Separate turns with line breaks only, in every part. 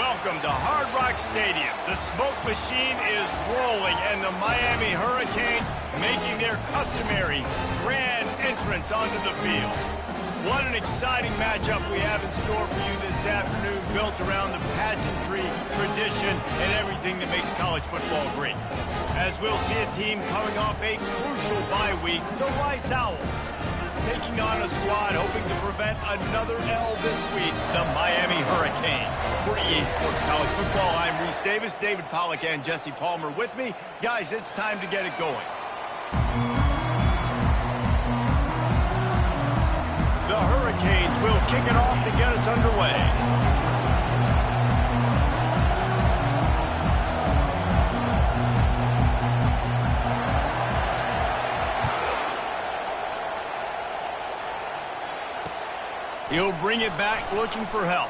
Welcome to Hard Rock Stadium. The smoke machine is rolling, and the Miami Hurricanes making their customary grand entrance onto the field. What an exciting matchup we have in store for you this afternoon, built around the pageantry, tradition, and everything that makes college football great. As we'll see a team coming off a crucial bye week, the Rice Owls, taking on a squad hoping to prevent another L this week, the Miami Hurricanes. For EA Sports College Football, I'm Reese Davis, David Pollack, and Jesse Palmer with me. Guys, it's time to get it going. The Hurricanes will kick it off to get us underway. He'll bring it back looking for help.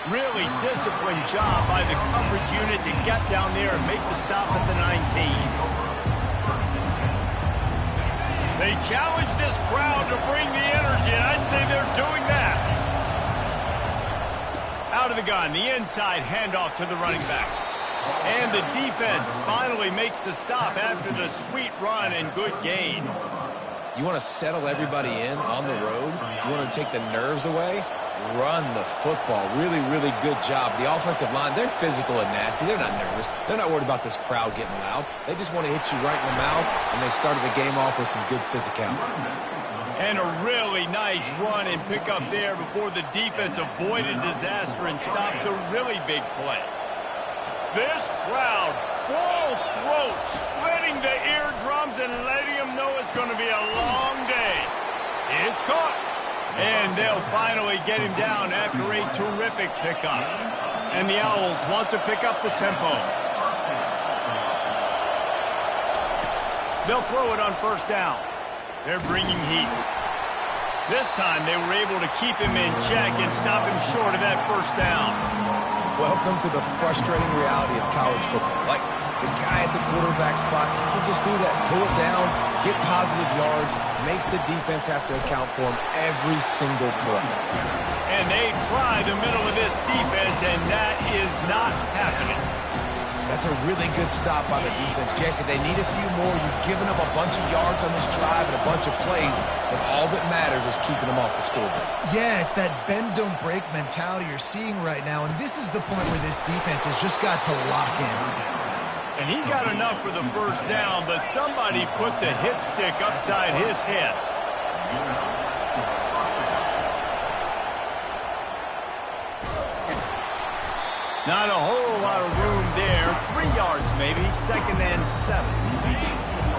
Really disciplined job by the coverage unit to get down there and make the stop at the 19. They challenge this crowd to bring the energy, and I'd say they're doing that. Out of the gun, the inside handoff to the running back. And the defense finally makes the stop after the sweet run and good gain.
You want to settle everybody in on the road? You want to take the nerves away? Run the football. Really, really good job. The offensive line, they're physical and nasty. They're not nervous. They're not worried about this crowd getting loud. They just want to hit you right in the mouth, and they started the game off with some good physicality.
And a really nice run and pick up there before the defense avoided disaster and stopped the really big play. This crowd, full throat, splitting the eardrums and letting them know it's going to be a long day. It's caught. And they'll finally get him down after a terrific pickup. And the Owls want to pick up the tempo. They'll throw it on first down. They're bringing heat. This time they were able to keep him in check and stop him short of that first down.
Welcome to the frustrating reality of college football. Like, the guy at the quarterback spot, he can just do that. Pull it down, get positive yards, makes the defense have to account for him every single play.
And they try the middle of this defense, and that is not happening.
That's a really good stop by the defense. Jesse, they need a few more. You've given up a bunch of yards on this drive and a bunch of plays, but all that matters is keeping them off the scoreboard.
Yeah, it's that bend, don't break mentality you're seeing right now, and this is the point where this defense has just got to lock in.
And he got enough for the first down, but somebody put the hit stick upside his head. Not a whole lot of room there. 3 yards maybe, 2nd and 7.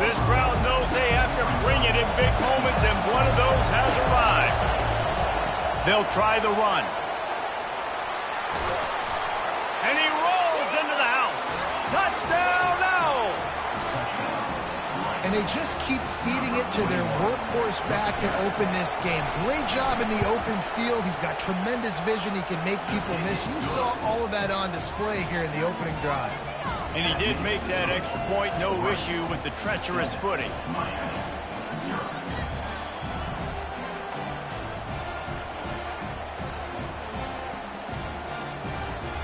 This crowd knows they have to bring it in big moments, and one of those has arrived. They'll try the run. And he rolls into the house. Touchdown, Owls!
And they just keep feeding it to their workhorse back to open this game. Great job in the open field. He's got tremendous vision. He can make people miss. You saw all of that on display here in the opening drive.
And he did make that extra point, no issue with the treacherous footing.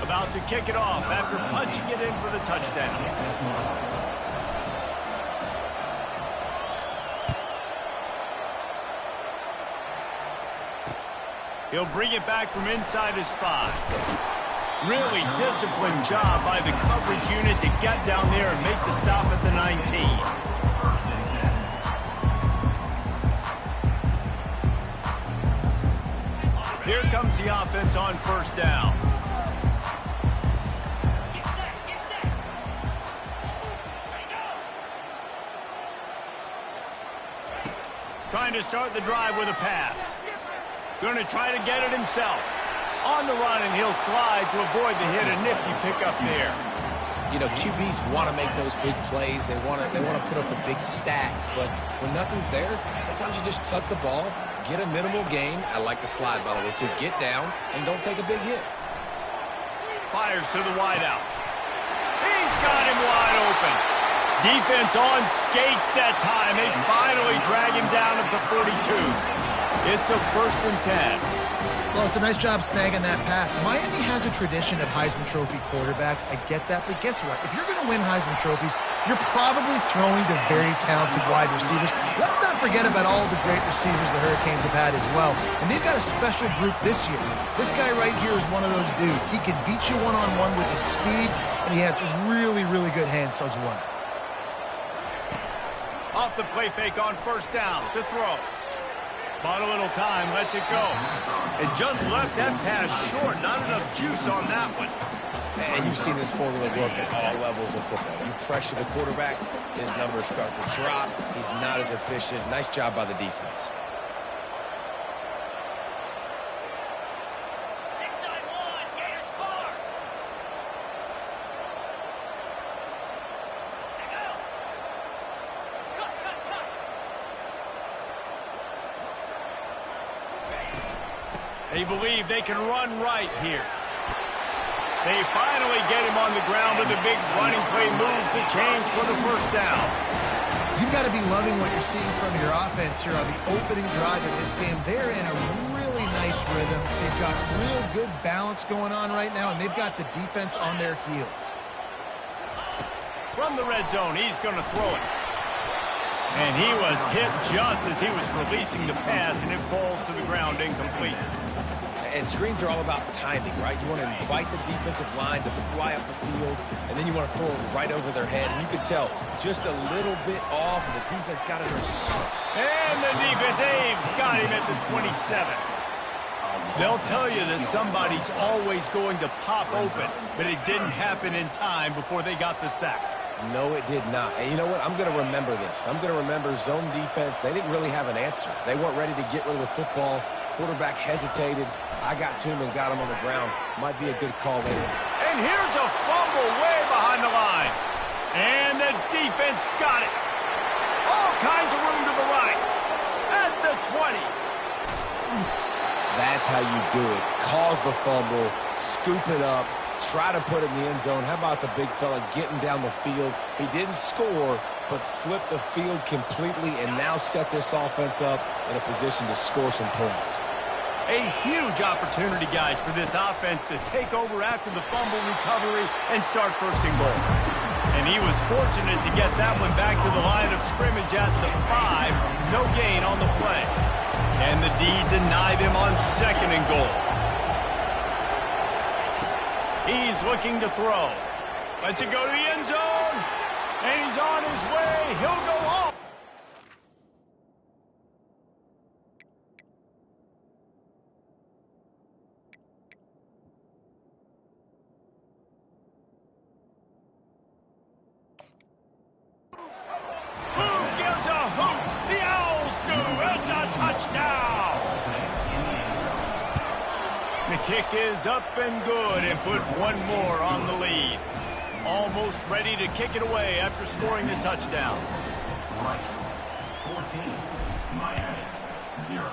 About to kick it off after punching it in for the touchdown. He'll bring it back from inside his 5. Really disciplined job by the coverage unit to get down there and make the stop at the 19. Here comes the offense on first down. Trying to start the drive with a pass. Going to try to get it himself. On the run, and he'll slide to avoid the hit. A nifty pickup there.
You know, QBs want to make those big plays. They want to put up the big stats. But when nothing's there, sometimes you just tuck the ball, get a minimal gain. I like the slide, by the way, too. Get down and don't take a big hit.
Fires to the wideout. He's got him wide open. Defense on skates that time. They finally drag him down at the 42. It's a 1st and 10.
Well, it's a nice job snagging that pass. Miami has a tradition of Heisman Trophy quarterbacks. I get that, but guess what? If you're going to win Heisman Trophies, you're probably throwing to very talented wide receivers. Let's not forget about all the great receivers the Hurricanes have had as well. And they've got a special group this year. This guy right here is one of those dudes. He can beat you one-on-one with his speed, and he has really, really good hands as well.
Off the play fake on first down to throw. Bought a little time, lets it go. It just left that pass short. Not enough juice on that one.
And you've seen this formula work at all levels of football. You pressure the quarterback, his numbers start to drop. He's not as efficient. Nice job by the defense.
They believe they can run right here. They finally get him on the ground with a big running play, moves the chains for the first down.
You've got to be loving what you're seeing from your offense here on the opening drive of this game. They're in a really nice rhythm. They've got real good balance going on right now, and they've got the defense on their heels.
From the red zone, he's going to throw it. And he was hit just as he was releasing the pass, and it falls to the ground incomplete.
And screens are all about timing, right? You want to invite the defensive line to fly up the field, and then you want to throw it right over their head. And you could tell just a little bit off, and the defense got it.
And the defense, they've got him at the 27. They'll tell you that somebody's always going to pop open, but it didn't happen in time before they got the sack.
No, it did not. And you know what? I'm going to remember this. I'm going to remember zone defense. They didn't really have an answer. They weren't ready to get rid of the football. Quarterback hesitated. I got to him and got him on the ground. Might be a good call later.
And here's a fumble way behind the line. And the defense got it. All kinds of room to the right. At the 20.
That's how you do it. Cause the fumble, scoop it up, try to put it in the end zone. How about the big fella getting down the field? He didn't score, but flipped the field completely and now set this offense up in a position to score some points.
A huge opportunity, guys, for this offense to take over after the fumble recovery and start first and goal. And he was fortunate to get that one back to the line of scrimmage at the 5. No gain on the play. And the D deny them on second and goal. He's looking to throw. Lets it go to the end zone. And he's on his way. He'll go home. Who gives a hoot? The Owls do. It's a touchdown. The kick is up and good and put one more on the lead. Almost ready to kick it away after scoring the touchdown.
Rice, 14, Miami, 0.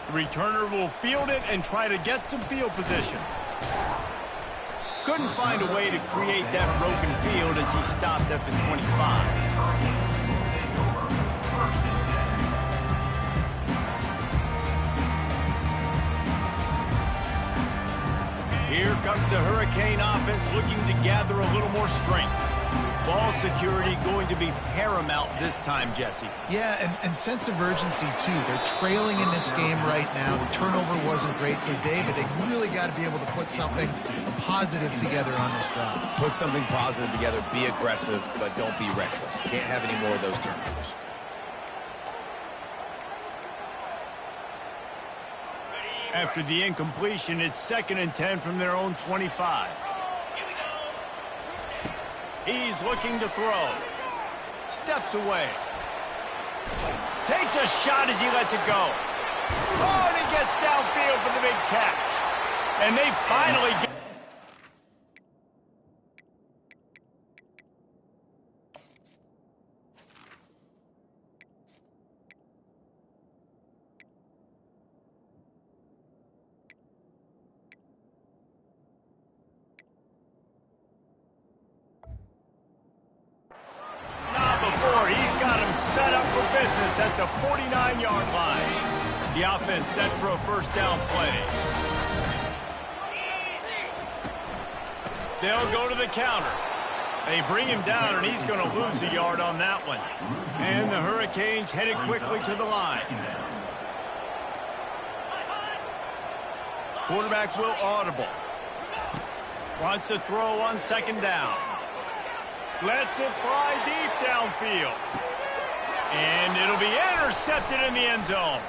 The returner will field it and try to get some field position. Couldn't find a way to create that broken field as he stopped at the 25. Here comes the Hurricane offense looking to gather a little more strength. Ball security going to be paramount this time, Jesse.
Yeah, and sense of urgency, too. They're trailing in this game right now. The turnover wasn't great, so David, they've really got to be able to put something positive together on this drive.
Put something positive together, be aggressive, but don't be reckless. Can't have any more of those turnovers.
After the incompletion, it's 2nd and 10 from their own 25. He's looking to throw. Steps away. Takes a shot as he lets it go. Oh, and he gets downfield for the big catch. And they finally get... Not before. He's got him set up for business at the 49-yard line. The offense set for a first down play. They'll go to the counter. They bring him down, and he's going to lose a yard on that one. And the Hurricanes headed quickly to the line. Quarterback will audible. Wants to throw on second down. Lets it fly deep downfield. And it'll be intercepted in the end zone.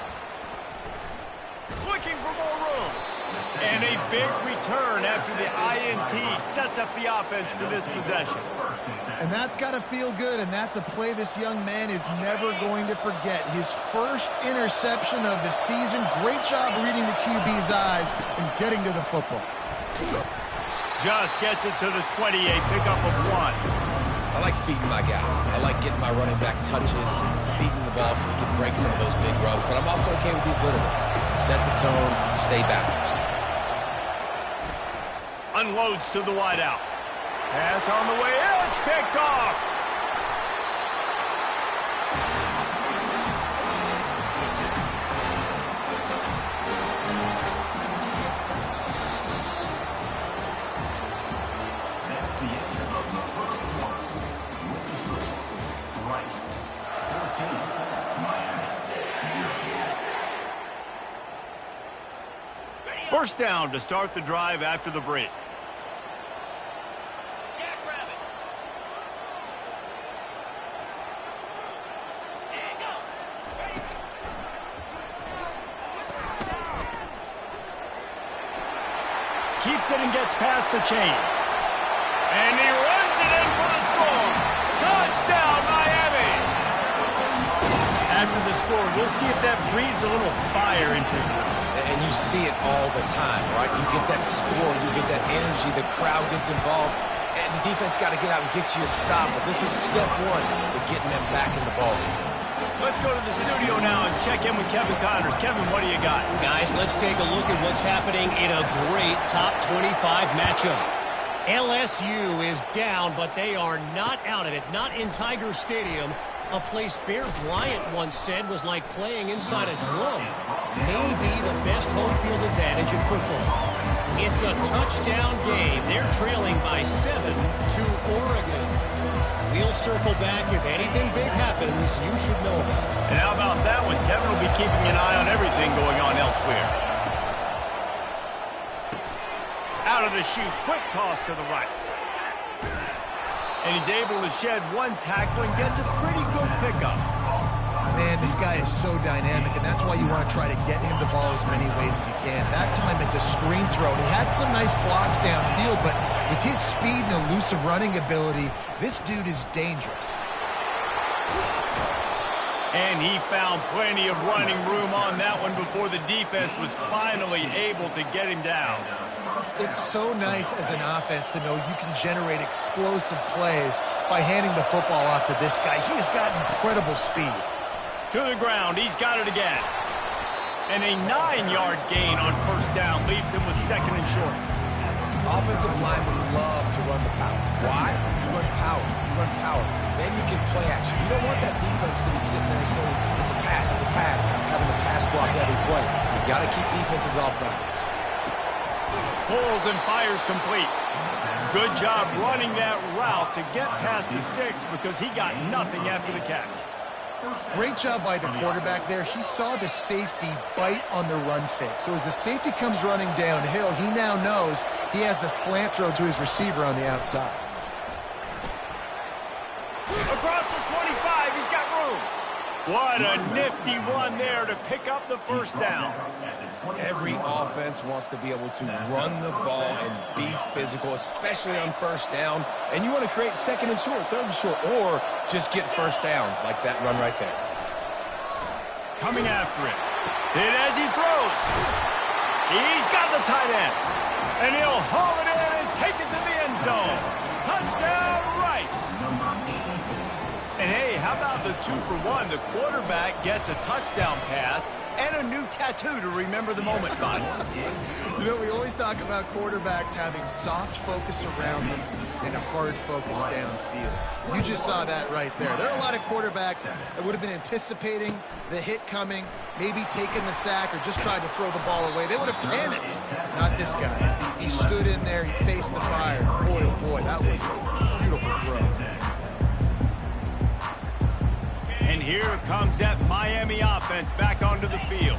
Looking for more room. And a big return after the INT sets up the offense for this possession.
And that's got to feel good, and that's a play this young man is never going to forget. His first interception of the season. Great job reading the QB's eyes and getting to the football.
Just gets it to the 28, pickup of 1.
I like feeding my guy. I like getting my running back touches, feeding the ball so he can break some of those big runs. But I'm also okay with these little ones. Set the tone, stay balanced.
Unloads to the wideout. Pass on the way in. It's picked off.
That's the end of the first quarter. With the score, Rice 14, Miami 0.
First down to start the drive after the break. Keeps it and gets past the chains. And he runs it in for the score. Touchdown, Miami! After the score, we'll see if that breathes a little fire into you.
And you see it all the time, right? You get that score, you get that energy, the crowd gets involved, and the defense got to get out and get you a stop. But this was step one to getting them back in the ballgame.
Let's go to the studio now and check in with Kevin Connors. Kevin, what do you got?
Guys, let's take a look at what's happening in a great top 25 matchup. LSU is down, but they are not out of it. Not in Tiger Stadium, a place Bear Bryant once said was like playing inside a drum. Maybe the best home field advantage in football. It's a touchdown game. They're trailing by 7 to Oregon. We'll circle back. If anything big happens, you should know about it.
And how about that one? Kevin will be keeping an eye on everything going on elsewhere. Out of the chute, quick toss to the right. And he's able to shed one tackle and gets a pretty good pickup.
Man, this guy is so dynamic, and that's why you want to try to get him the ball as many ways as you can. That time it's a screen throw. He had some nice blocks downfield, but with his speed and elusive running ability, this dude is dangerous.
And he found plenty of running room on that one before the defense was finally able to get him down.
It's so nice as an offense to know you can generate explosive plays by handing the football off to this guy. He has got incredible speed.
To the ground, he's got it again. And a 9-yard gain on first down leaves him with second and short.
Offensive linemen love to run the power. Why? You run power. You run power. Then you can play action. You don't want that defense to be sitting there saying, it's a pass, having a pass block every play. You got to keep defenses off balance.
Pulls and fires complete. Good job running that route to get past the sticks because he got nothing after the catch.
Great job by the quarterback there. He saw the safety bite on the run fake. So as the safety comes running downhill, he now knows he has the slant throw to his receiver on the outside.
Across the 25, he's got room. What a nifty run there to pick up the first down.
Every offense wants to be able to run the ball and be physical, especially on first down. And you want to create second and short, third and short, or just get first downs like that run right there.
Coming after it. Hit as he throws. He's got the tight end. And he'll haul it in and take it to the end zone. Touchdown, Rice. And hey, how about the 2-for-1. The quarterback gets a touchdown pass and a new tattoo to remember the moment by.
You know, we always talk about quarterbacks having soft focus around them and a hard focus downfield. You just saw that right there. There are a lot of quarterbacks that would have been anticipating the hit coming, maybe taking the sack or just tried to throw the ball away. They would have panicked. Not this guy. He stood in there, he faced the fire. Boy, oh boy, that was a beautiful throw.
And here comes that Miami offense back onto the field.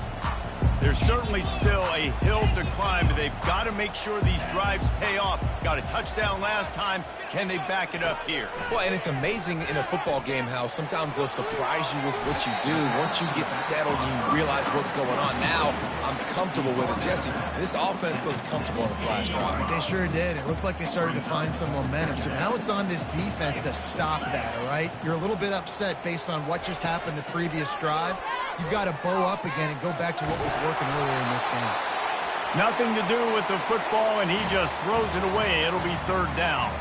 There's certainly still a hill to climb, but they've got to make sure these drives pay off. Got a touchdown last time. Can they back it up here?
Well, and it's amazing in a football game how sometimes they'll surprise you with what you do. Once you get settled and you realize what's going on, now I'm comfortable with it. Jesse, this offense looked comfortable in its last drive.
They sure did. It looked like they started to find some momentum. So now it's on this defense to stop that, all right? You're a little bit upset based on what just happened the previous drive. You've got to bow up again and go back to what was working earlier in this game.
Nothing to do with the football, and he just throws it away. It'll be third down.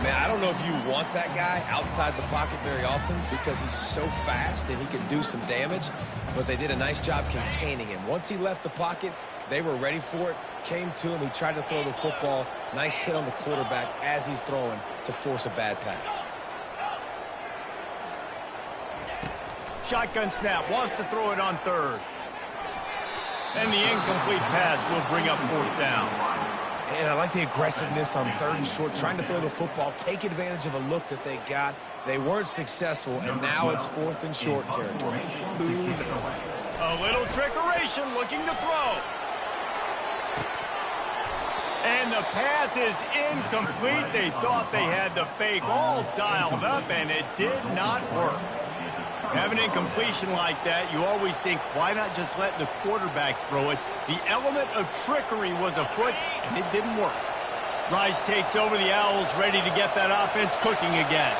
Man, I don't know if you want that guy outside the pocket very often because he's so fast and he can do some damage, but they did a nice job containing him. Once he left the pocket, they were ready for it, came to him, he tried to throw the football. Nice hit on the quarterback as he's throwing to force a bad pass.
Shotgun snap, wants to throw it on third. And the incomplete pass will bring up fourth down.
And I like the aggressiveness on third and short, trying to throw the football, take advantage of a look that they got. They weren't successful, and now it's fourth and short territory. Who knew?
A little trickeration, looking to throw. And the pass is incomplete. They thought they had the fake all dialed up, and it did not work. Have an incompletion like that, you always think, why not just let the quarterback throw it? The element of trickery was afoot, and it didn't work. Rice takes over the Owls, ready to get that offense cooking again.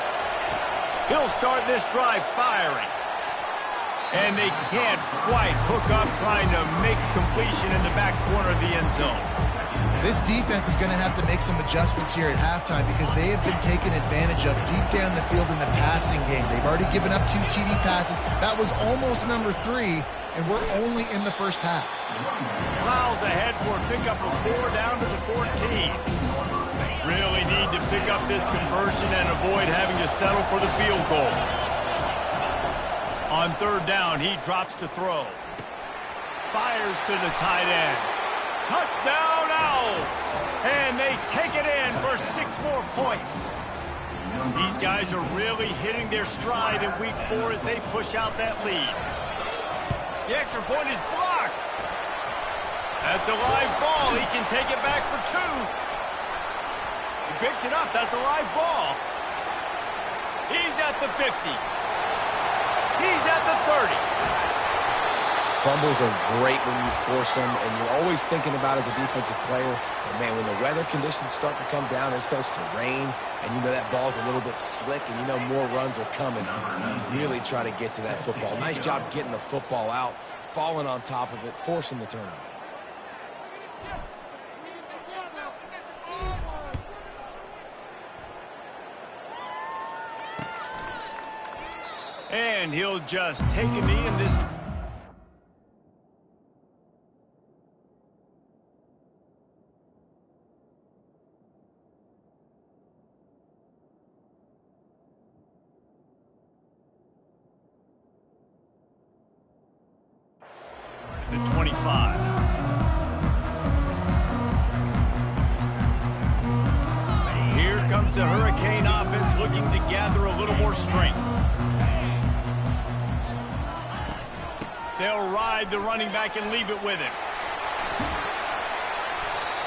He'll start this drive firing. And they can't quite hook up trying to make a completion in the back corner of the end zone.
This defense is going to have to make some adjustments here at halftime because they have been taken advantage of deep down the field in the passing game. They've already given up 2 TD passes. That was almost number 3, and we're only in the first half.
Miles ahead for a pickup of 4 down to the 14. Really need to pick up this conversion and avoid having to settle for the field goal. On third down, he drops to throw. Fires to the tight end. Touchdown Owls! And they take it in for 6 more points. These guys are really hitting their stride in week 4 as they push out that lead. The extra point is blocked. That's a live ball. He can take it back for 2. He picks it up. That's a live ball. He's at the 50. He's at the 30.
Fumbles are great when you force them, and you're always thinking about as a defensive player, but man, when the weather conditions start to come down, it starts to rain, and you know that ball's a little bit slick, and you know more runs are coming. You really try to get to that football. Nice job getting the football out, falling on top of it, forcing the turnover.
And he'll just take a knee in this. The 25. Here comes the Hurricane offense looking to gather a little more strength. They'll ride the running back and leave it with him.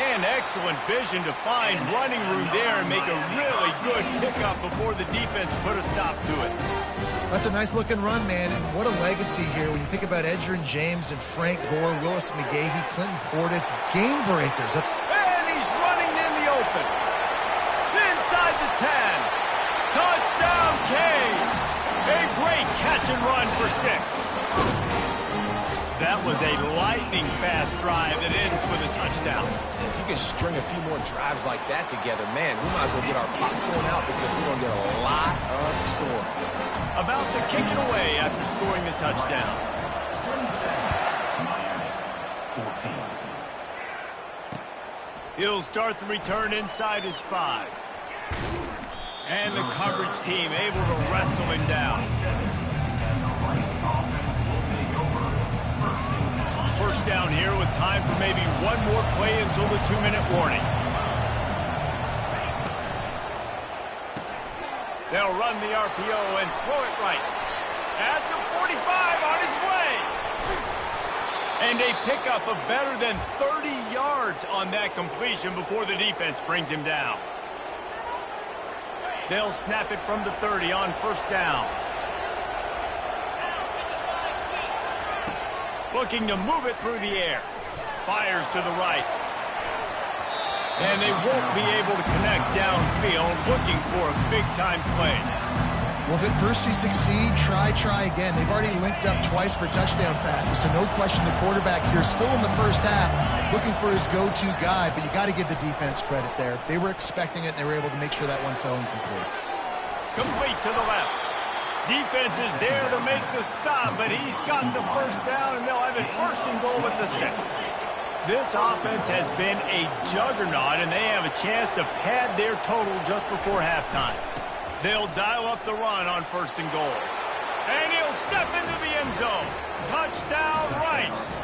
And excellent vision to find running room there and make a really good pickup before the defense put a stop to it.
That's a nice-looking run, man, and what a legacy here when you think about Edgerrin James and Frank Gore, Willis McGahee, Clinton Portis, game breakers.
And he's running in the open. Inside the 10. Touchdown, Canes. A great catch and run for 6. That was a lightning-fast drive that ends with a touchdown.
And if you can string a few more drives like that together, man, we might as well get our popcorn out because we're going to get a lot of scoring.
About to kick it away after scoring the touchdown. He'll start the return inside his 5. And the coverage team able to wrestle him down. First down here with time for maybe one more play until the 2-minute warning. They'll run the RPO and throw it right. At the 45 on his way. And a pickup of better than 30 yards on that completion before the defense brings him down. They'll snap it from the 30 on first down. Looking to move it through the air. Fires to the right. And they won't be able to connect downfield, looking for a big-time play.
Well, if at first you succeed, try again. They've already linked up twice for touchdown passes, so no question the quarterback here still in the first half looking for his go-to guy, but you got to give the defense credit there. They were expecting it, and they were able to make sure that one fell incomplete.
Complete to the left. Defense is there to make the stop, but he's got the first down, and they'll have it first and goal at the 6. This offense has been a juggernaut, and they have a chance to pad their total just before halftime. They'll dial up the run on first and goal. And he'll step into the end zone. Touchdown, Rice.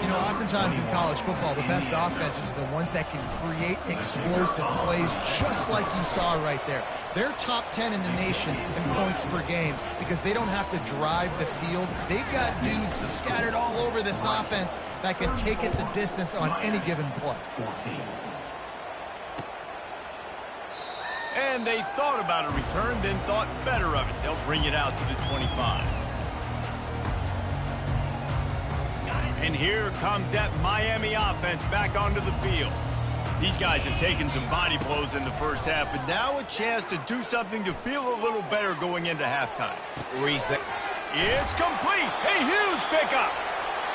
You know, oftentimes in college football, the best offenses are the ones that can create explosive plays just like you saw right there. They're top 10 in the nation in points per game because they don't have to drive the field. They've got dudes scattered all over this offense that can take it the distance on any given play.
And they thought about a return, then thought better of it. They'll bring it out to the 25. And here comes that Miami offense back onto the field. These guys have taken some body blows in the first half, but now a chance to do something to feel a little better going into halftime.
Reese,
it's complete. A huge pickup.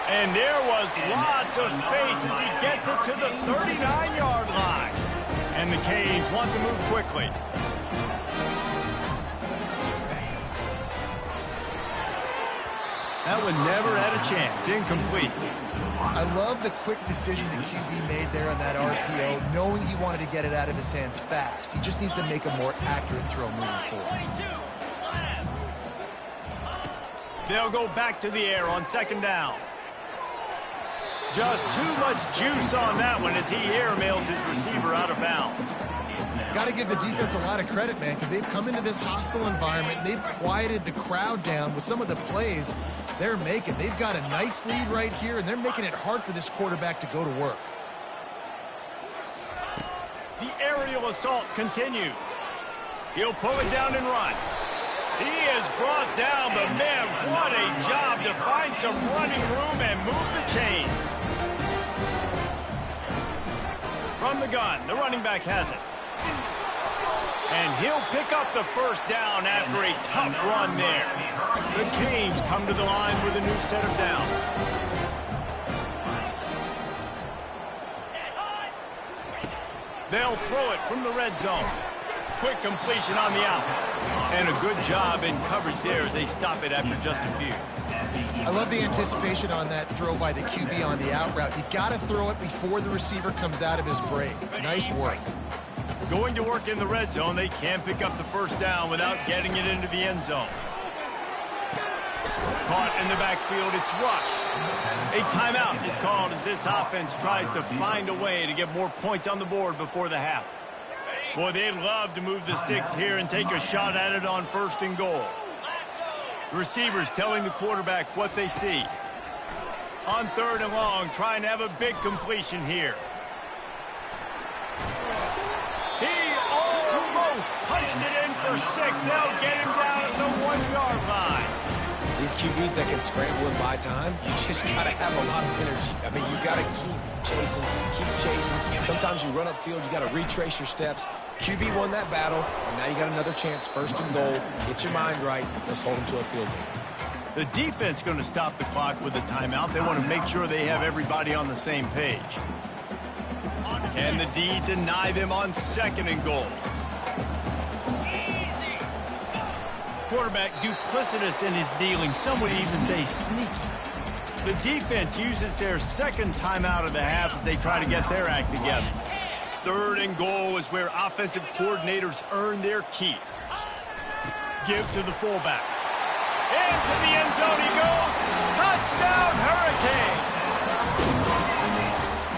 And there was lots of space as he gets it to the 39-yard line. And the Canes want to move quickly. That one never had a chance. Incomplete.
I love the quick decision the QB made there on that RPO, knowing he wanted to get it out of his hands fast. He just needs to make a more accurate throw moving forward.
They'll go back to the air on second down. Just too much juice on that one as he airmails his receiver out of bounds.
Got to give the defense a lot of credit, man, because they've come into this hostile environment. They've quieted the crowd down with some of the plays they're making. They've got a nice lead right here, and they're making it hard for this quarterback to go to work.
The aerial assault continues. He'll pull it down and run. He is brought down, but man, what a job to find some running room and move the chains. From the gun, the running back has it. And he'll pick up the first down after a tough run there. The Canes come to the line with a new set of downs. They'll throw it from the red zone. Quick completion on the out. And a good job in coverage there as they stop it after just a few.
I love the anticipation on that throw by the QB on the out route. You got to throw it before the receiver comes out of his break. Nice work.
Going to work in the red zone, they can't pick up the first down without getting it into the end zone. Caught in the backfield, it's Rush. A timeout is called as this offense tries to find a way to get more points on the board before the half. Boy, they'd love to move the sticks here and take a shot at it on first and goal. The receivers telling the quarterback what they see. On third and long, trying to have a big completion here. He almost punched it in for 6. They'll get him down at the 1-yard line.
these QBs that can scramble and buy time, you just got to have a lot of energy. I mean, you got to keep chasing. Sometimes you run upfield, you got to retrace your steps. QB won that battle, and now you got another chance, first and goal. Get your mind right. Let's hold them to a field goal.
The defense going to stop the clock with a timeout. They want to make sure they have everybody on the same page. Can the D deny them on 2nd and goal? Quarterback duplicitous in his dealing. Some would even say sneaky. The defense uses their 2nd timeout of the half as they try to get their act together. 3rd and goal is where offensive coordinators earn their keep. Give to the fullback. Into the end zone he goes. Touchdown, Hurricane!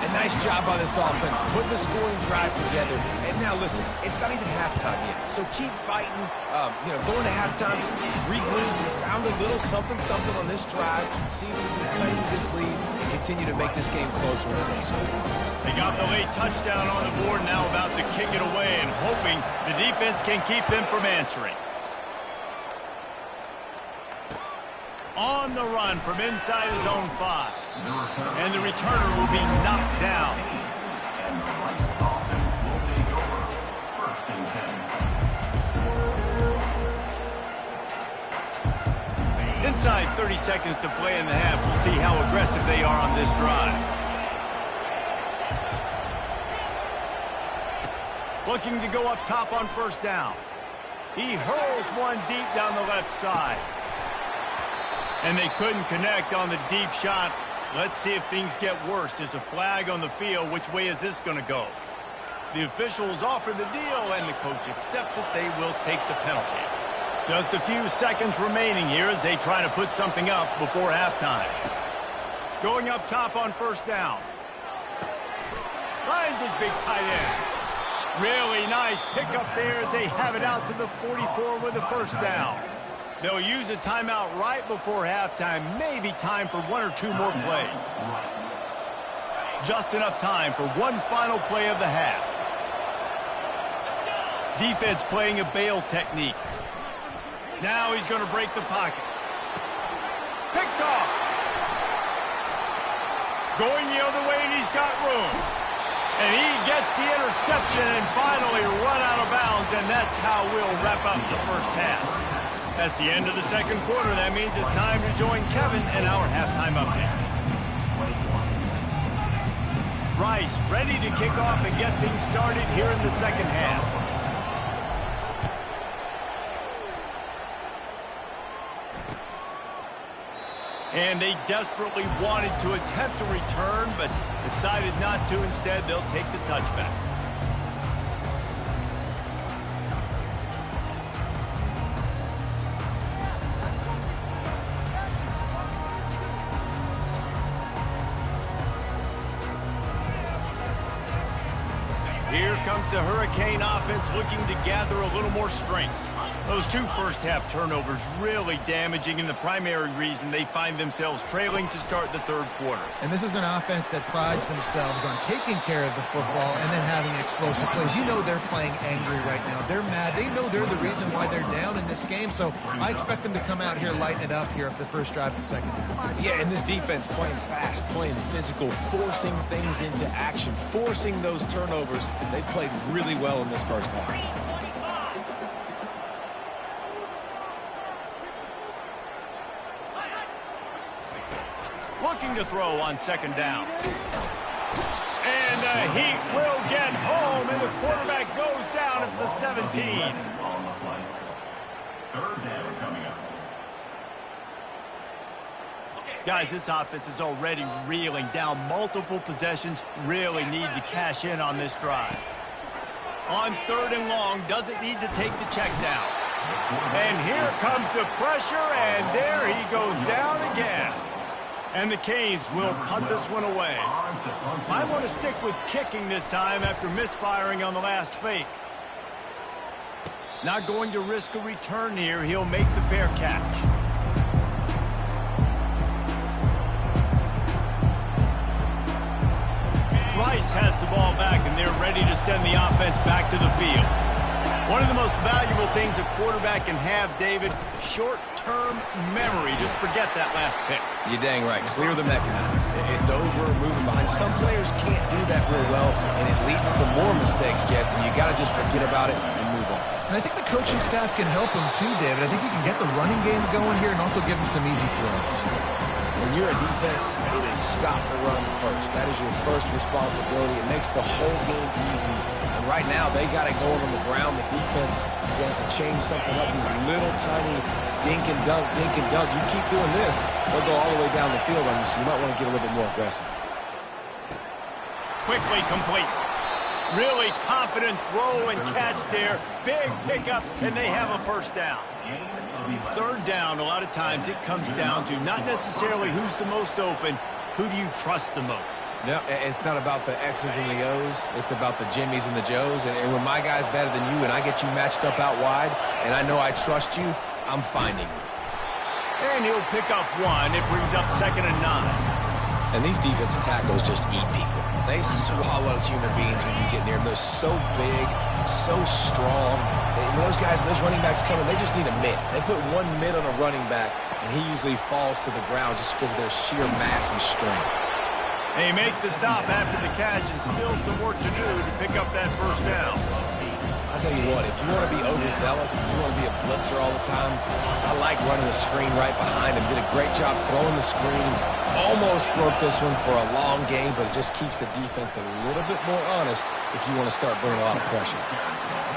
A nice job by this offense, putting the scoring drive together. And now listen, it's not even halftime yet, so keep fighting. Going to halftime, regroup. We found a little something on this drive. See if we can play with this lead and continue to make this game closer and closer.
They got the late touchdown on the board, now about to kick it away and hoping the defense can keep them from answering. On the run from inside his own 5. And the returner will be knocked down.
And the Rice offense will take over. 1st and 10.
Inside 30 seconds to play in the half. We'll see how aggressive they are on this drive. Looking to go up top on 1st down. He hurls one deep down the left side. And they couldn't connect on the deep shot. Let's see if things get worse. There's a flag on the field. Which way is this going to go? The officials offer the deal, and the coach accepts it. They will take the penalty. Just a few seconds remaining here as they try to put something up before halftime. Going up top on 1st down. Finds his big tight end. Really nice pickup there as they have it out to the 44 with a 1st down. They'll use a timeout right before halftime. Maybe time for 1 or 2 more plays. Just enough time for one final play of the half. Defense playing a bail technique. Now he's going to break the pocket. Picked off. Going the other way, and he's got room. And he gets the interception and finally run out of bounds, and that's how we'll wrap up the 1st half. That's the end of the 2nd quarter. That means it's time to join Kevin in our halftime update. Rice ready to kick off and get things started here in the 2nd half. And they desperately wanted to attempt a return, but decided not to. Instead, they'll take the touchback. Here comes the Hurricane offense looking to gather a little more strength. Those 2 first-half turnovers really damaging, and the primary reason they find themselves trailing to start the 3rd quarter.
And this is an offense that prides themselves on taking care of the football and then having explosive plays. You know they're playing angry right now. They're mad. They know they're the reason why they're down in this game, so I expect them to come out here, lighten it up here for the 1st drive of the 2nd half.
Yeah, and this defense playing fast, playing physical, forcing things into action, forcing those turnovers. They played really well in this 1st half.
Looking to throw on 2nd down. And the Heat will get home, and the quarterback goes down at the 17.
On the play. 3rd down coming up.
Guys, this offense is already reeling down multiple possessions. Really need to cash in on this drive. On 3rd and long, doesn't need to take the check down. And here comes the pressure, and there he goes down again. And the Canes will punt this one away. I want to stick with kicking this time after misfiring on the last fake. Not going to risk a return here. He'll make the fair catch. Rice has the ball back, and they're ready to send the offense back to the field. One of the most valuable things a quarterback can have, David, short-term memory. Just forget that last pick.
You're dang right. Clear the mechanism. It's over, moving behind. Some players can't do that real well, and it leads to more mistakes, Jesse. You got to just forget about it and move on.
And I think the coaching staff can help him too, David. I think he can get the running game going here and also give him some easy throws.
When you're a defense, it is stop the run first. That is your first responsibility. It makes the whole game easy. And right now, they got it going on the ground. The defense is going to have to change something up. These little tiny dink and dunk, dink and dunk. You keep doing this, they'll go all the way down the field on you, so you might want to get a little bit more aggressive.
Quickly complete. Really confident throw and catch there. Big pickup, and they have a first down. Third down, a lot of times it comes down to not necessarily who's the most open, who do you trust the most?
Yeah, it's not about the X's and the O's. It's about the Jimmies and the Joes. And when my guy's better than you and I get you matched up out wide and I know I trust you, I'm finding you.
And he'll pick up one. It brings up 2nd and 9.
And these defensive tackles just eat people. They swallow human beings when you get near them. They're so big, so strong. When those guys, those running backs come in, they just need a mitt. They put one mitt on a running back, and he usually falls to the ground just because of their sheer mass and strength.
They make the stop after the catch and still some work to do to pick up that first down.
I'll tell you what, if you want to be overzealous, if you want to be a blitzer all the time, I like running the screen right behind him. Did a great job throwing the screen. Almost broke this one for a long game, but it just keeps the defense a little bit more honest if you want to start bringing a lot of pressure.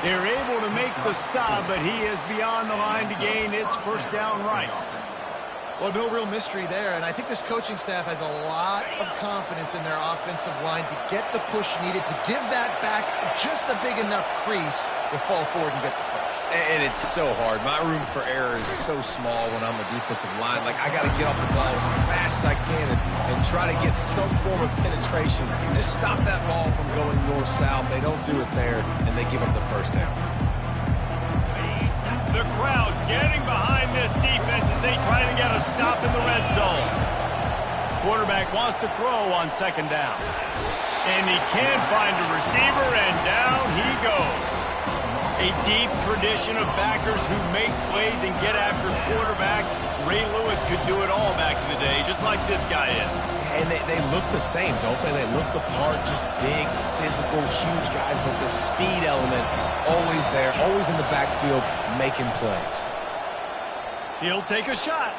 They're able to make the stop, but he is beyond the line to gain. It's first down Rice.
Well, no real mystery there, and I think this coaching staff has a lot of confidence in their offensive line to get the push needed to give that back just a big enough crease to fall forward and get the first.
And it's so hard. My room for error is so small when I'm a defensive line. Like, I got to get off the ball as fast as I can and try to get some form of penetration. Just stop that ball from going north-south. They don't do it there, and they give up the first down.
The crowd getting behind this defense as they try to get a stop in the red zone. Quarterback wants to throw on 2nd down. And he can't find a receiver, and down he goes. A deep tradition of backers who make plays and get after quarterbacks. Ray Lewis could do it all back in the day, just like this guy is.
And they look the same, don't they? They look the part, just big, physical, huge guys, but the speed element always there, always in the backfield, making plays.
He'll take a shot.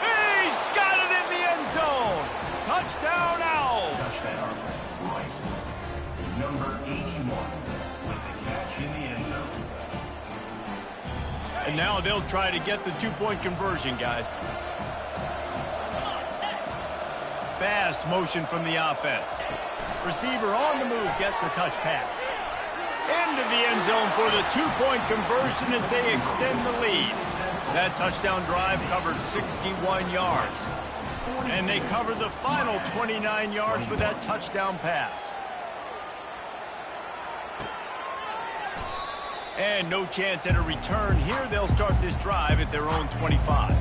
He's got it in the end zone. Touchdown, Owls.
Touchdown, Rice. Number 81 with the catch in the end zone.
And now they'll try to get the two-point conversion, guys. Fast motion from the offense. Receiver on the move gets the touch pass. Into the end zone for the two-point conversion as they extend the lead. That touchdown drive covered 61 yards. And they covered the final 29 yards with that touchdown pass. And no chance at a return here. They'll start this drive at their own 25.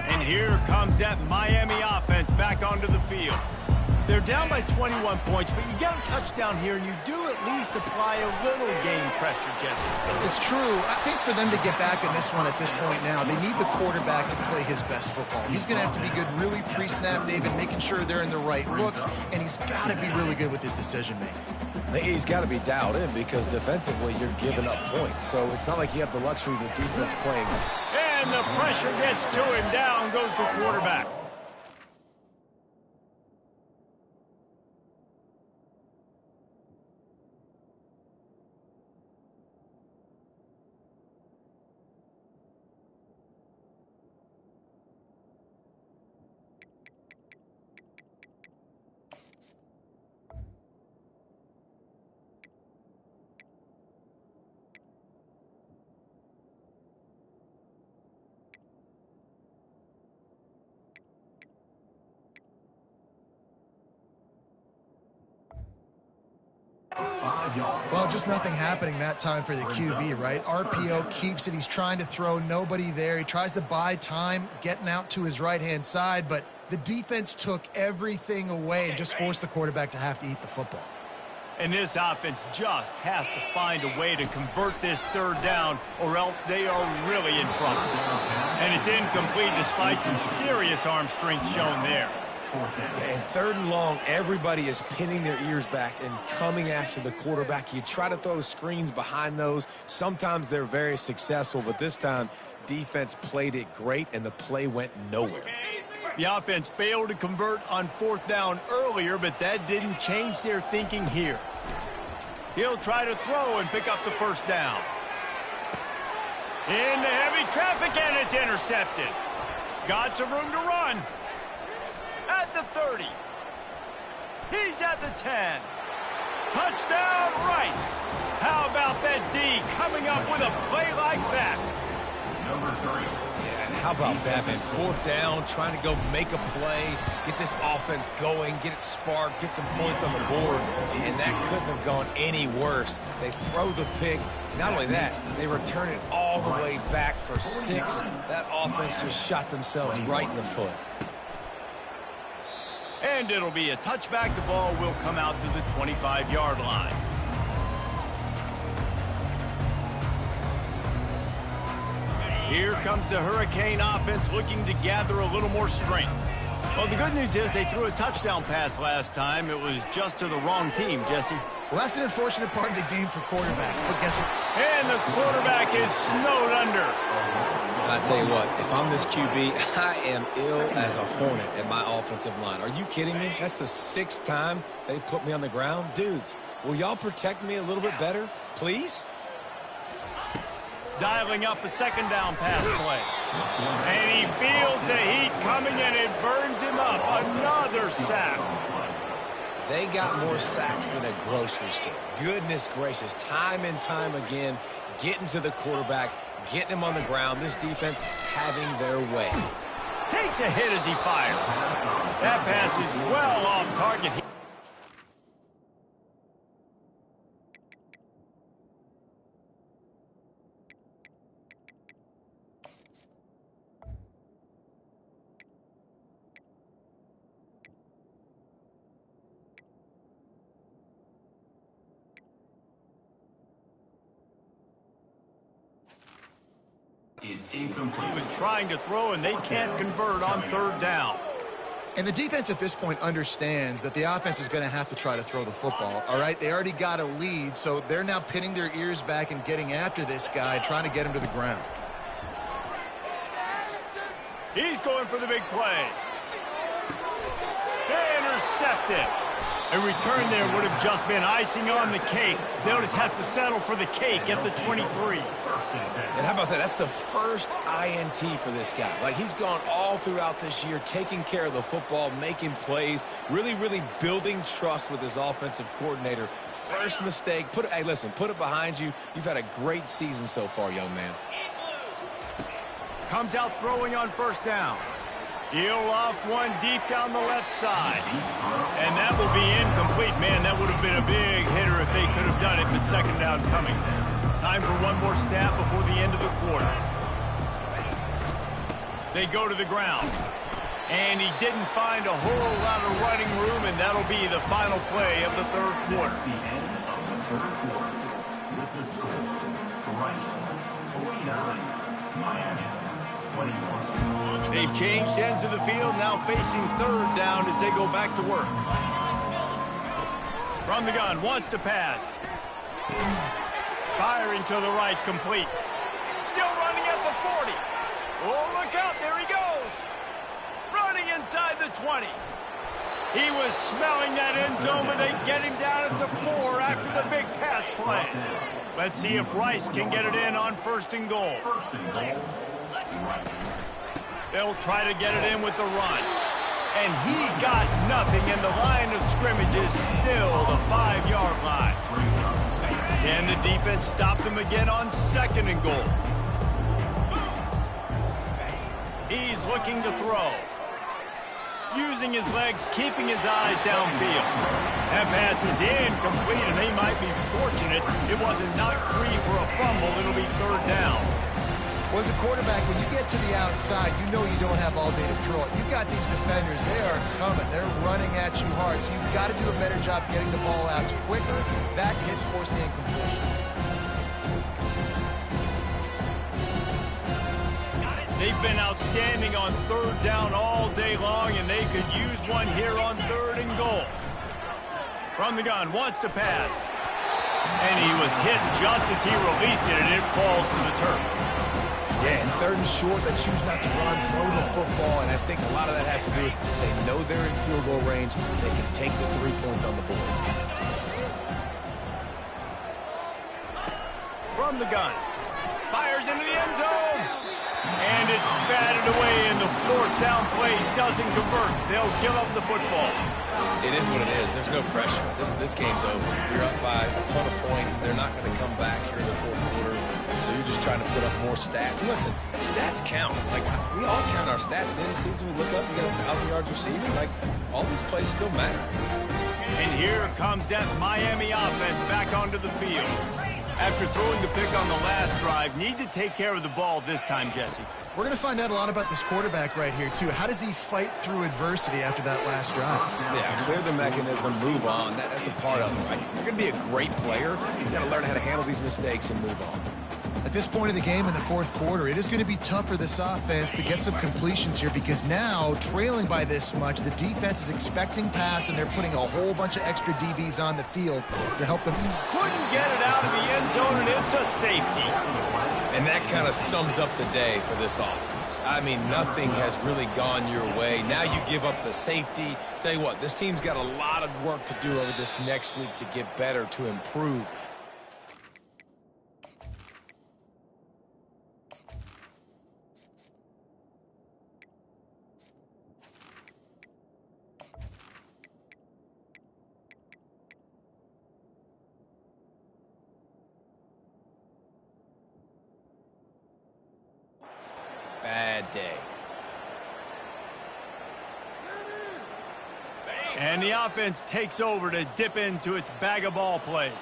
And here comes that Miami offense back onto the field. They're down by 21 points, but you get a touchdown here, and you do at least apply a little game pressure, Jesse.
It's true. I think for them to get back in this one at this point now, they need the quarterback to play his best football. He's going to have to be good really pre-snap, David, making sure they're in the right looks, and he's got to be really good with his decision-making.
He's got to be dialed in because defensively you're giving up points. So it's not like you have the luxury of your defense playing.
And the pressure gets to him. Down goes the quarterback.
Well, just nothing happening that time for the QB, right? RPO keeps it. He's trying to throw, nobody there. He tries to buy time, getting out to his right-hand side, but the defense took everything away and just forced the quarterback to have to eat the football.
And this offense just has to find a way to convert this third down, or else they are really in trouble. And it's incomplete despite some serious arm strength shown there.
And third and long, everybody is pinning their ears back and coming after the quarterback. You try to throw screens behind those. Sometimes they're very successful, but this time, defense played it great, and the play went nowhere.
The offense failed to convert on fourth down earlier, but that didn't change their thinking here. He'll try to throw and pick up the first down. Into heavy traffic, and it's intercepted. Got some room to run. At the 30. He's at the 10. Touchdown, Rice. How about that D coming up with a play like that?
Number 3.
Yeah, how about that, man? Fourth down, trying to go make a play, get this offense going, get it sparked, get some points on the board, and that couldn't have gone any worse. They throw the pick. Not only that, they return it all the way back for 6. That offense just shot themselves right in the foot.
And it'll be a touchback. The ball will come out to the 25-yard line. Here comes the Hurricane offense looking to gather a little more strength. Well, the good news is they threw a touchdown pass last time. It was just to the wrong team, Jesse.
Well, that's an unfortunate part of the game for quarterbacks, but guess what?
And the quarterback is snowed under.
I tell you what, if I'm this QB, I am ill as a hornet at my offensive line. Are you kidding me? That's the 6th time they put me on the ground. Dudes, will y'all protect me a little bit better, please?
Dialing up a second down pass play. And he feels the heat coming, and it burns him up. Another sack.
They got more sacks than a grocery store. Goodness gracious, time and time again, getting to the quarterback, getting him on the ground. This defense having their way.
Takes a hit as he fires. That pass is well off target.
Is incomplete.
He was trying to throw, and they can't convert on third down.
And the defense at this point understands that the offense is going to have to try to throw the football, all right? They already got a lead, so they're now pinning their ears back and getting after this guy, trying to get him to the ground.
He's going for the big play. Intercepted. A return there would have just been icing on the cake. They'll just have to settle for the cake at the 23.
And how about that? That's the first INT for this guy. Like, he's gone all throughout this year, taking care of the football, making plays, really, really building trust with his offensive coordinator. First mistake. Hey, listen, put it behind you. You've had a great season so far, young man.
Comes out throwing on first down. He'll off one deep down the left side. And that will be incomplete. Man, that would have been a big hitter if they could have done it, but second down coming. Time for one more snap before the end of the quarter. They go to the ground. And he didn't find a whole lot of running room, and that'll be the final play of the third quarter.
The end of the third quarter with the score. Rice 49, Miami 24.
They've changed ends of the field, now facing third down as they go back to work. From the gun, wants to pass. Firing to the right, complete. Still running at the 40. Oh, look out, there he goes. Running inside the 20. He was smelling that end zone, but they get him down at the 4 after the big pass play. Let's see if Rice can get it in on first and goal. They'll try to get it in with the run. And he got nothing, and the line of scrimmage is still the 5-yard line. Can the defense stop them again on second and goal? He's looking to throw. Using his legs, keeping his eyes downfield. That pass is incomplete, and they might be fortunate it wasn't knocked free for a fumble. It'll be third down.
Well, as a quarterback, when you get to the outside, you know you don't have all day to throw it. You've got these defenders. They are coming. They're running at you hard. So you've got to do a better job getting the ball out quicker. That hit forced the incompletion.
They've been outstanding on third down all day long, and they could use one here on 3rd and goal. From the gun, wants to pass. And he was hit just as he released it, and it falls to the turf.
Yeah, and 3rd and short, they choose not to run, throw the football, and I think a lot of that has to do with they know they're in field goal range. They can take the 3 points on the board.
From the gun, fires into the end zone. And it's batted away, and the 4th down play doesn't convert. They'll give up the football.
It is what it is. There's no pressure. This game's over. You're up by a ton of points. They're not going to come back here in the 4th quarter. So you're just trying to put up more stats. And listen, stats count. Like, we all count our stats. At the end of the season, we look up, we got 1,000 yards receiving. Like, all these plays still matter.
And here comes that Miami offense back onto the field. After throwing the pick on the last drive, need to take care of the ball this time, Jesse.
We're going to find out a lot about this quarterback right here, too. How does he fight through adversity after that last drive?
Yeah, clear the mechanism, move on. That's a part of it, right? You're going to be a great player. You've got to learn how to handle these mistakes and move on.
At this point of the game in the 4th quarter, it is going to be tough for this offense to get some completions here because now, trailing by this much, the defense is expecting pass, and they're putting a whole bunch of extra DBs on the field to help them.
Couldn't get it out of the end zone, and it's a safety.
And that kind of sums up the day for this offense. I mean, nothing has really gone your way. Now you give up the safety. Tell you what, this team's got a lot of work to do over this next week to get better, to improve. Bad day.
And the offense takes over to dip into its bag of ball plays.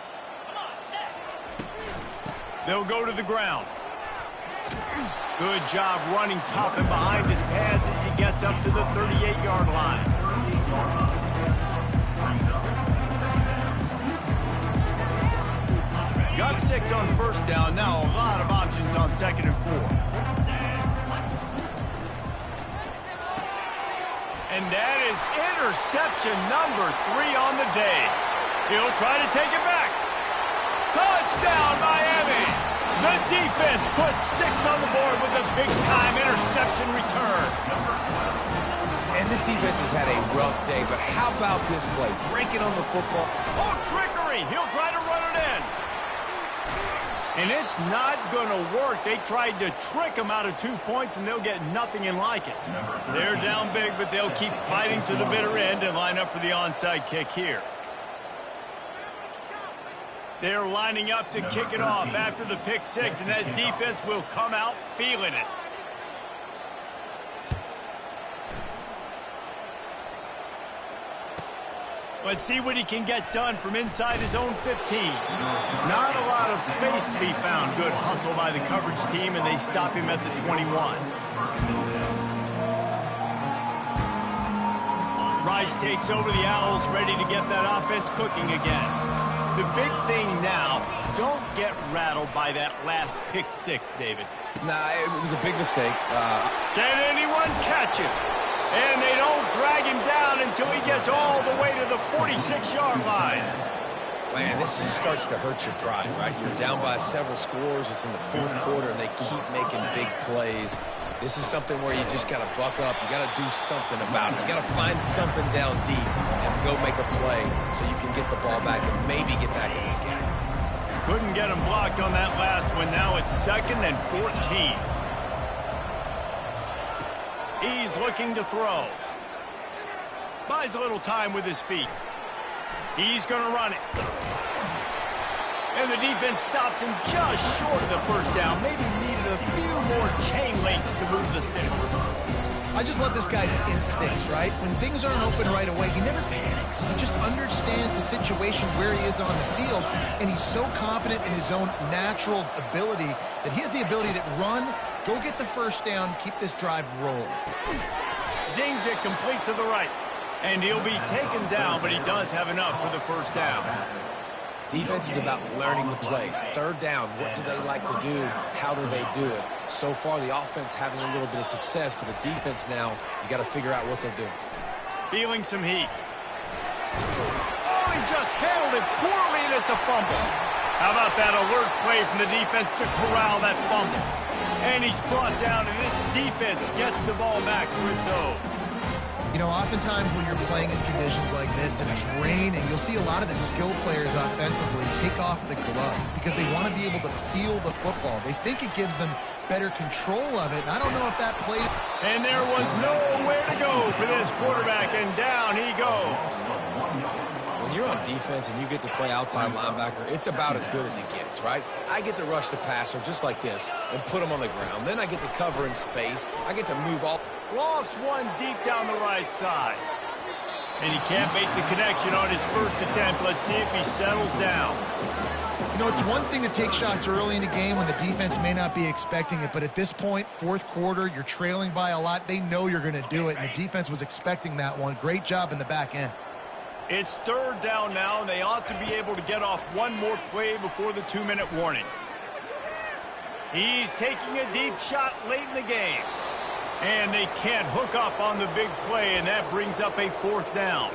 They'll go to the ground. Good job running tough and behind his pads as he gets up to the 38-yard line. Got 6 on 1st down. Now a lot of options on 2nd and 4. And that is interception number 3 on the day. He'll try to take it back. Touchdown, Miami! The defense puts 6 on the board with a big-time interception return.
And this defense has had a rough day, but how about this play? Breaking on the football.
Oh, trickery! He'll try to run it in. And it's not going to work. They tried to trick him out of 2 points, and they'll get nothing in like it. They're down big, but they'll keep fighting to the bitter end and line up for the onside kick here. They're lining up to kick it off after the pick 6, and that defense will come out feeling it. Let's see what he can get done from inside his own 15. Not a lot of space to be found. Good hustle by the coverage team, and they stop him at the 21. Rice takes over the Owls, ready to get that offense cooking again. The big thing now, don't get rattled by that last pick 6, David.
Nah, it was a big mistake.
Can anyone catch him? And they don't drag him down until he gets all the way to the 46-yard line.
Man, this just starts to hurt your pride, right? You're down by several scores. It's in the 4th quarter, and they keep making big plays. This is something where you just got to buck up. You got to do something about it. You got to find something down deep and go make a play so you can get the ball back and maybe get back in this game.
Couldn't get him blocked on that last one. Now it's 2nd and 14. He's looking to throw. Buys a little time with his feet. He's going to run it. And the defense stops him just short of the 1st down. Maybe needed a few more chain links to move the sticks.
I just love this guy's instincts, right? When things aren't open right away, he never panics. He just understands the situation where he is on the field, and he's so confident in his own natural ability that he has the ability to run, go get the 1st down, keep this drive rolling.
Zings it complete to the right. And he'll be taken down, but he does have enough for the 1st down.
Defense is about learning the plays. Third down, what do they like to do? How do they do it? So far, the offense having a little bit of success, but the defense now, you got to figure out what they're doing.
Feeling some heat. Oh, he just handled it poorly, and it's a fumble. How about that alert play from the defense to corral that fumble? And he's brought down, and this defense gets the ball back for its own.
You know, oftentimes when you're playing in conditions like this and it's raining, you'll see a lot of the skill players offensively take off the gloves because they want to be able to feel the football. They think it gives them better control of it, and I don't know if that played.
And there was nowhere to go for this quarterback, and down he goes.
When you're on defense and you get to play outside linebacker, it's about as good as it gets, right? I get to rush the passer just like this and put him on the ground. Then I get to cover in space. I get to move all.
Lofts one deep down the right side. And he can't make the connection on his first attempt. Let's see if he settles down.
You know, it's one thing to take shots early in the game when the defense may not be expecting it, but at this point, fourth quarter, you're trailing by a lot. They know you're going to do it, and the defense was expecting that one. Great job in the back end.
It's third down now, and they ought to be able to get off one more play before the 2-minute warning. He's taking a deep shot late in the game. And they can't hook up on the big play, and that brings up a fourth down.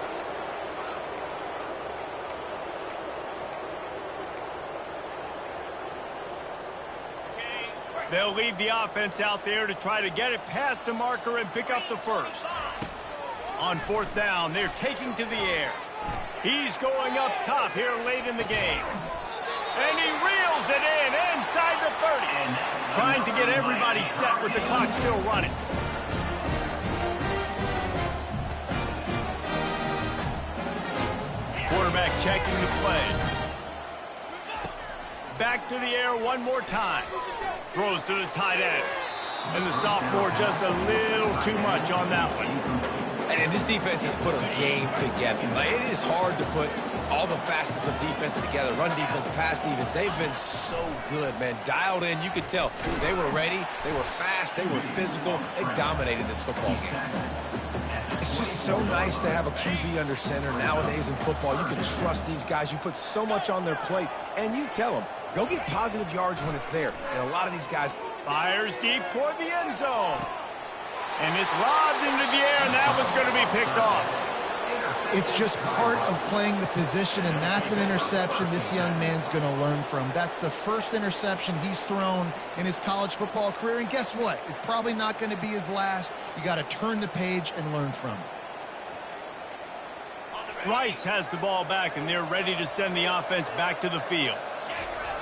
They'll leave the offense out there to try to get it past the marker and pick up the first. On fourth down, they're taking to the air. He's going up top here late in the game. And he reels it in inside the 30. Trying to get everybody set with the clock still running. Quarterback checking the play. Back to the air one more time. Throws to the tight end. And the sophomore just a little too much on that one.
And this defense has put a game together. Like, it is hard to put all the facets of defense together. Run defense, pass defense. They've been so good, man. Dialed in. You could tell they were ready. They were fast. They were physical. They dominated this football game. It's just so nice to have a QB under center nowadays in football. You can trust these guys. You put so much on their plate, and you tell them, go get positive yards when it's there. And a lot of these guys.
Fires deep toward the end zone. And it's lobbed into the air, and that one's going to be picked off.
It's just part of playing the position, and that's an interception this young man's going to learn from. That's the first interception he's thrown in his college football career, and guess what? It's probably not going to be his last. You got to turn the page and learn from it.
Rice has the ball back, and they're ready to send the offense back to the field.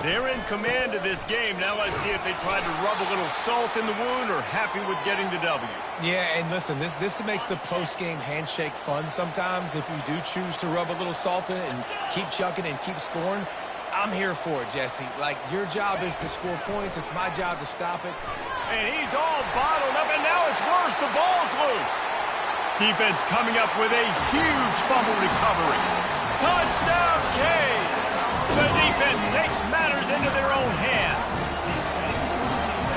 They're in command of this game. Now let's see if they try to rub a little salt in the wound or happy with getting the W.
Yeah, and listen, this makes the post-game handshake fun sometimes if you do choose to rub a little salt in it and keep chucking and keep scoring. I'm here for it, Jesse. Like, your job is to score points. It's my job to stop it.
And he's all bottled up, and now it's worse. The ball's loose. Defense coming up with a huge fumble recovery. Touchdown, Canes! The defense takes matters into their own hands.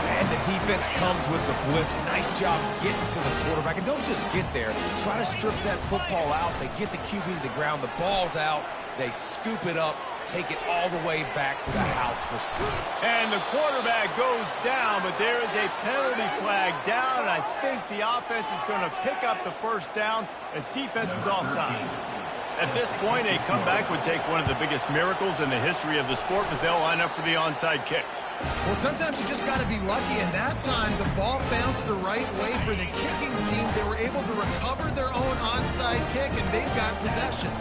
And the defense comes with the blitz. Nice job getting to the quarterback. And don't just get there. Try to strip that football out. They get the QB to the ground. The ball's out. They scoop it up, take it all the way back to the house for six.
And the quarterback goes down, but there is a penalty flag down. I think the offense is going to pick up the first down. The defense was offside. At this point, a comeback would take one of the biggest miracles in the history of the sport, but they'll line up for the onside kick.
Well, sometimes you just got to be lucky, and that time the ball bounced the right way for the kicking team. They were able to recover their own onside kick, and they've got possession.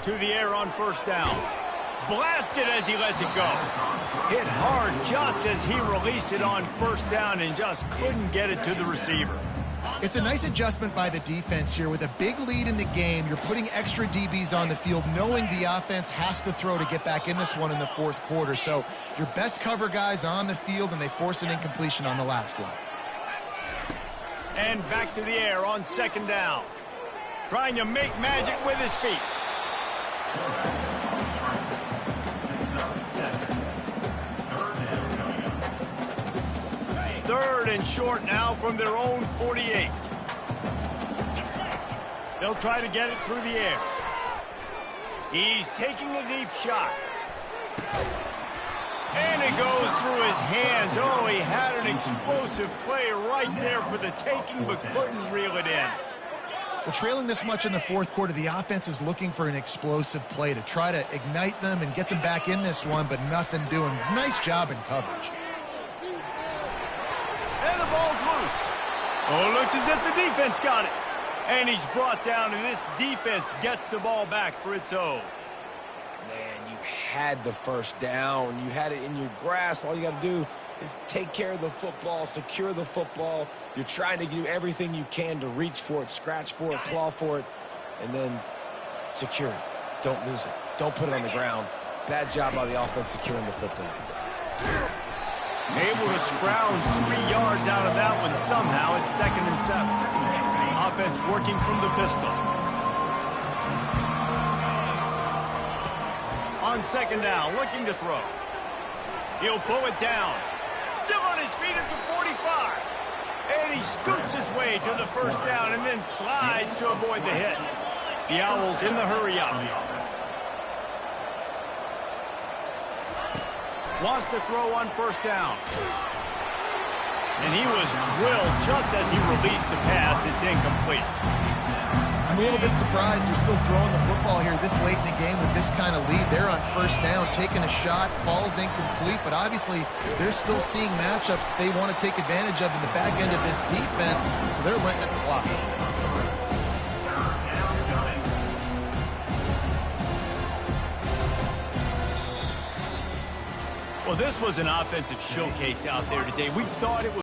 To the air on first down. Blasted as he lets it go. Hit hard just as he released it on first down and just couldn't get it to the receiver.
It's a nice adjustment by the defense here. With a big lead in the game, you're putting extra DBs on the field, knowing the offense has to throw to get back in this one in the fourth quarter. So your best cover guys on the field, and they force an incompletion on the last one.
And back to the air on second down. Trying to make magic with his feet. Third and short now from their own 48. They'll try to get it through the air. He's taking a deep shot. And it goes through his hands. Oh, he had an explosive play right there for the taking, but couldn't reel it in.
Well, trailing this much in the fourth quarter, the offense is looking for an explosive play to try to ignite them and get them back in this one, but nothing doing. Nice job in coverage.
And the ball's loose. Oh, looks as if the defense got it. And he's brought down, and this defense gets the ball back for its own.
Man, you had the first down. You had it in your grasp. All you got to do is take care of the football, secure the football. You're trying to do everything you can to reach for it, scratch for it, claw for it, and then secure it. Don't lose it. Don't put it on the ground. Bad job by the offense securing the football.
Able to scrounge 3 yards out of that one somehow. It's 2nd and 7. Offense working from the pistol. On 2nd down, looking to throw. He'll pull it down. Still on his feet at the 45. And he scoots his way to the first down and then slides to avoid the hit. The Owls in the hurry up. Wants to throw on 1st down. And he was drilled just as he released the pass. It's incomplete.
I'm a little bit surprised they're still throwing the football here this late in the game with this kind of lead. They're on 1st down, taking a shot, falls incomplete, but obviously they're still seeing matchups that they want to take advantage of in the back end of this defense, so they're letting it fly.
Well, this was an offensive showcase out there today. We thought it was